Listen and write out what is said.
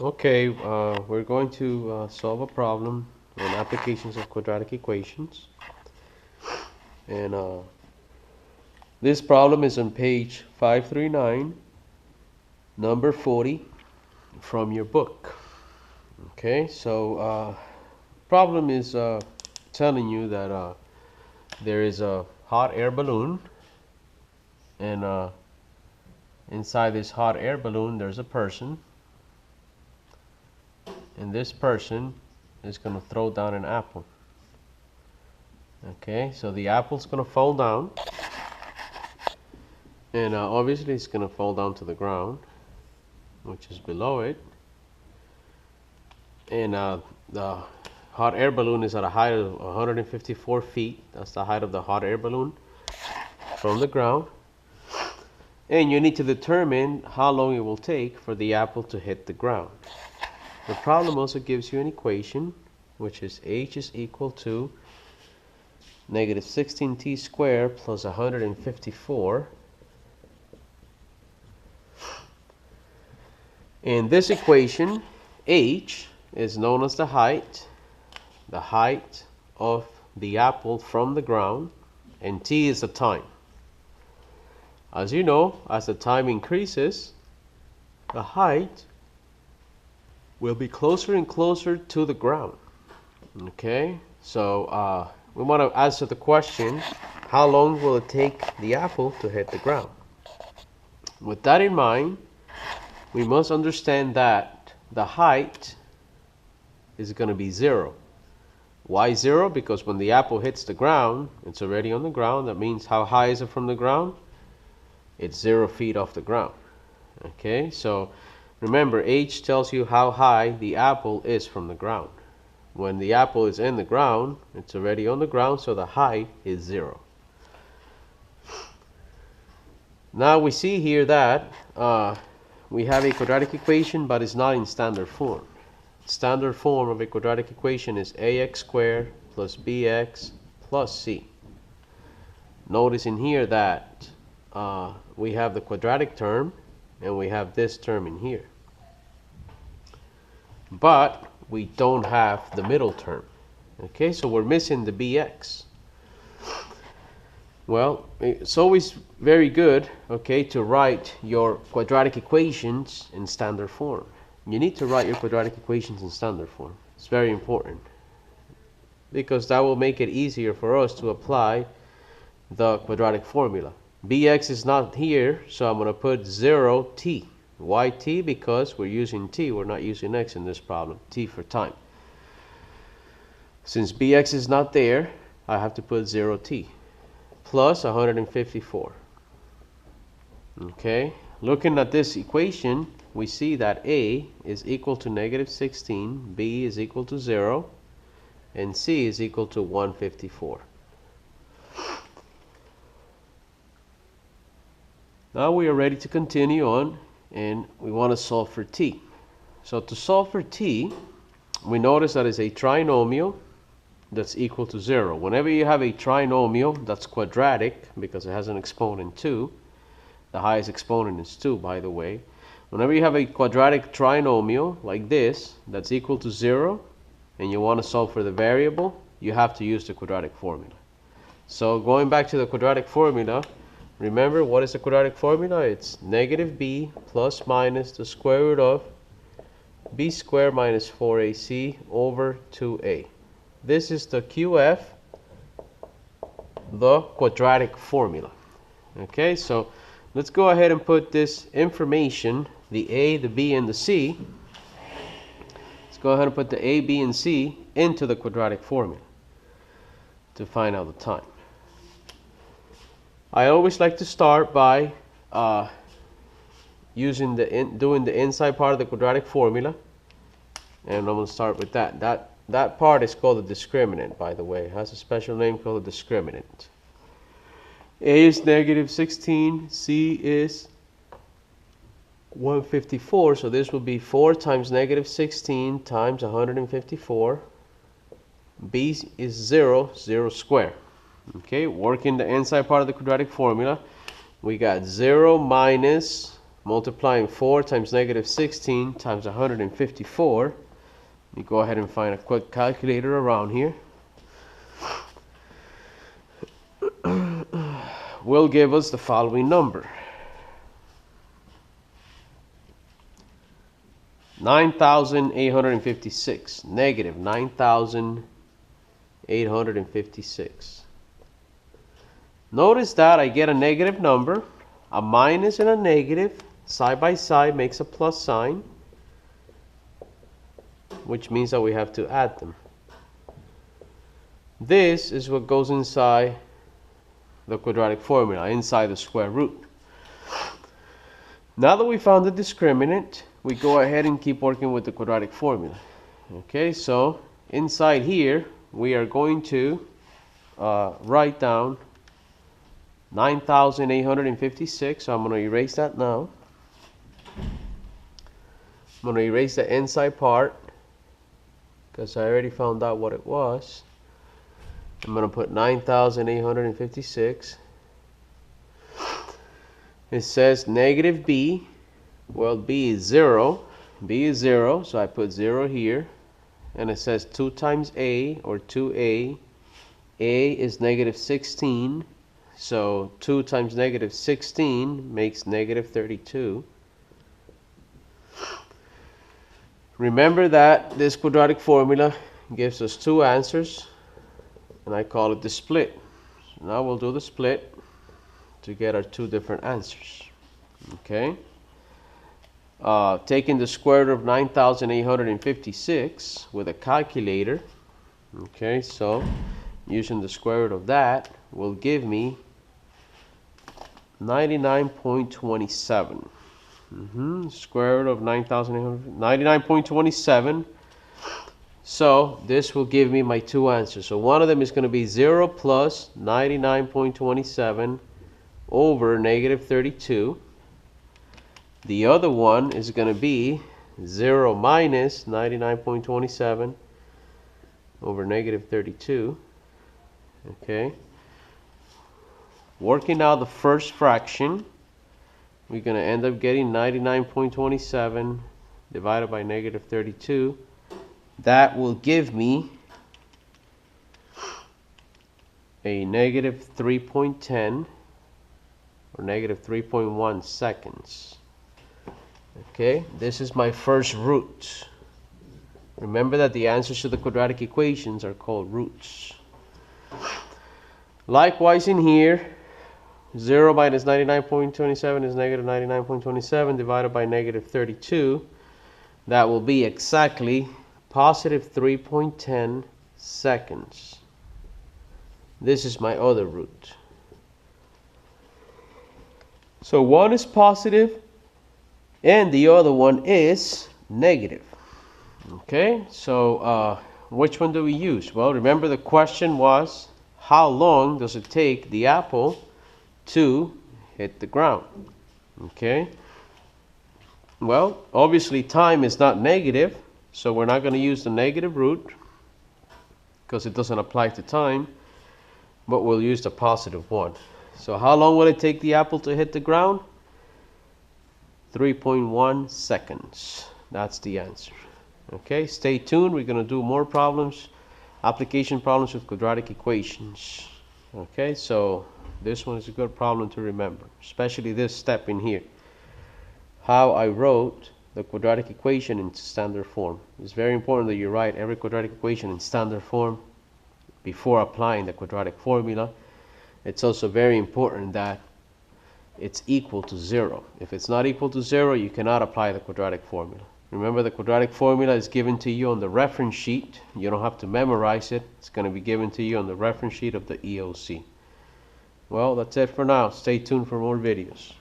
Okay, we're going to solve a problem on applications of quadratic equations. And this problem is on page 539, number 40 from your book. Okay, so problem is telling you that there is a hot air balloon, and inside this hot air balloon there's a person, and this person is going to throw down an apple. Okay, so the apple's going to fall down, and obviously it's going to fall down to the ground, which is below it. And the hot air balloon is at a height of 154 feet. That's the height of the hot air balloon from the ground. And you need to determine how long it will take for the apple to hit the ground. The problem also gives you an equation, which is h is equal to negative 16t squared plus 154. In this equation, h is known as the height of the apple from the ground, and t is the time. As you know, as the time increases, the height will be closer and closer to the ground. Okay, so we want to answer the question, how long will it take the apple to hit the ground? With that in mind, we must understand that the height is going to be 0. Why 0? Because when the apple hits the ground, it's already on the ground. That means how high is it from the ground? It's 0 feet off the ground. Okay, so remember, h tells you how high the apple is from the ground. When the apple is in the ground, it's already on the ground, so the height is 0. Now we see here that we have a quadratic equation, but it's not in standard form. Standard form of a quadratic equation is ax squared plus bx plus c. Notice in here that we have the quadratic term and we have this term in here, but we don't have the middle term. Okay, so we're missing the bx. Well, it's always very good, okay, to write your quadratic equations in standard form. You need to write your quadratic equations in standard form. It's very important, because that will make it easier for us to apply the quadratic formula. Bx is not here, so I'm going to put 0t. Why t? Because we're using t, we're not using x in this problem. T for time. Since bx is not there, I have to put 0t plus 154. Okay, looking at this equation, we see that a is equal to negative 16, b is equal to 0, and c is equal to 154. Now we are ready to continue on, and we want to solve for t. So to solve for t, we notice that it's a trinomial that's equal to 0. Whenever you have a trinomial that's quadratic, because it has an exponent 2, the highest exponent is 2, by the way. Whenever you have a quadratic trinomial like this that's equal to 0, and you want to solve for the variable, you have to use the quadratic formula. So going back to the quadratic formula, remember, what is the quadratic formula? It's negative b plus minus the square root of b squared minus 4ac over 2a. This is the QF, the quadratic formula. Okay, so let's go ahead and put this information, the a, the b, and the c. Let's go ahead and put the a, b, and c into the quadratic formula to find out the time. I always like to start by doing the inside part of the quadratic formula, and I'm going to start with that. That part is called the discriminant, by the way. It has a special name called the discriminant. A is negative 16, C is 154, so this will be 4 times negative 16 times 154. B is 0, 0 squared. Okay, working the inside part of the quadratic formula, we got 0 minus multiplying 4 times negative 16 times 154. Let me go ahead and find a quick calculator around here. Will give us the following number: 9,856. Negative 9,856. Notice that I get a negative number, a minus and a negative side by side makes a plus sign, which means that we have to add them. This is what goes inside the quadratic formula, inside the square root. Now that we found the discriminant, we go ahead and keep working with the quadratic formula. Okay, so inside here we are going to write down 9,856. So I'm going to erase that now. I'm going to erase the inside part because I already found out what it was. I'm going to put 9,856. It says negative b. Well, b is 0. B is 0, so I put 0 here. And it says 2 times a, or 2a. A is negative 16. So 2 times negative 16 makes negative 32. Remember that this quadratic formula gives us two answers, and I call it the split. So now we'll do the split to get our two different answers. Okay. Taking the square root of 9,856 with a calculator. Okay, so using the square root of that will give me 99.27. Square root of 99.27. So this will give me my two answers. So one of them is going to be 0 plus 99.27 over negative 32. The other one is going to be 0 minus 99.27 over negative 32. Okay. Working out the first fraction, we're going to end up getting 99.27 divided by negative 32. That will give me a negative 3.10 or negative 3.1 seconds. Okay, this is my first root. Remember that the answers to the quadratic equations are called roots. Likewise in here, 0 minus 99.27 is negative 99.27 divided by negative 32. That will be exactly positive 3.10 seconds. This is my other root. So one is positive and the other one is negative. Okay, so which one do we use? Well, remember the question was, how long does it take the apple to hit the ground? Okay, well, obviously time is not negative, so we're not going to use the negative root because it doesn't apply to time, but we'll use the positive one. So how long will it take the apple to hit the ground? 3.1 seconds. That's the answer. Okay, stay tuned. We're going to do more problems, application problems with quadratic equations. Okay, so this one is a good problem to remember, especially this step in here. How I wrote the quadratic equation in standard form. It's very important that you write every quadratic equation in standard form before applying the quadratic formula. It's also very important that it's equal to 0. If it's not equal to 0, you cannot apply the quadratic formula. Remember, the quadratic formula is given to you on the reference sheet. You don't have to memorize it. It's going to be given to you on the reference sheet of the EOC. Well, that's it for now. Stay tuned for more videos.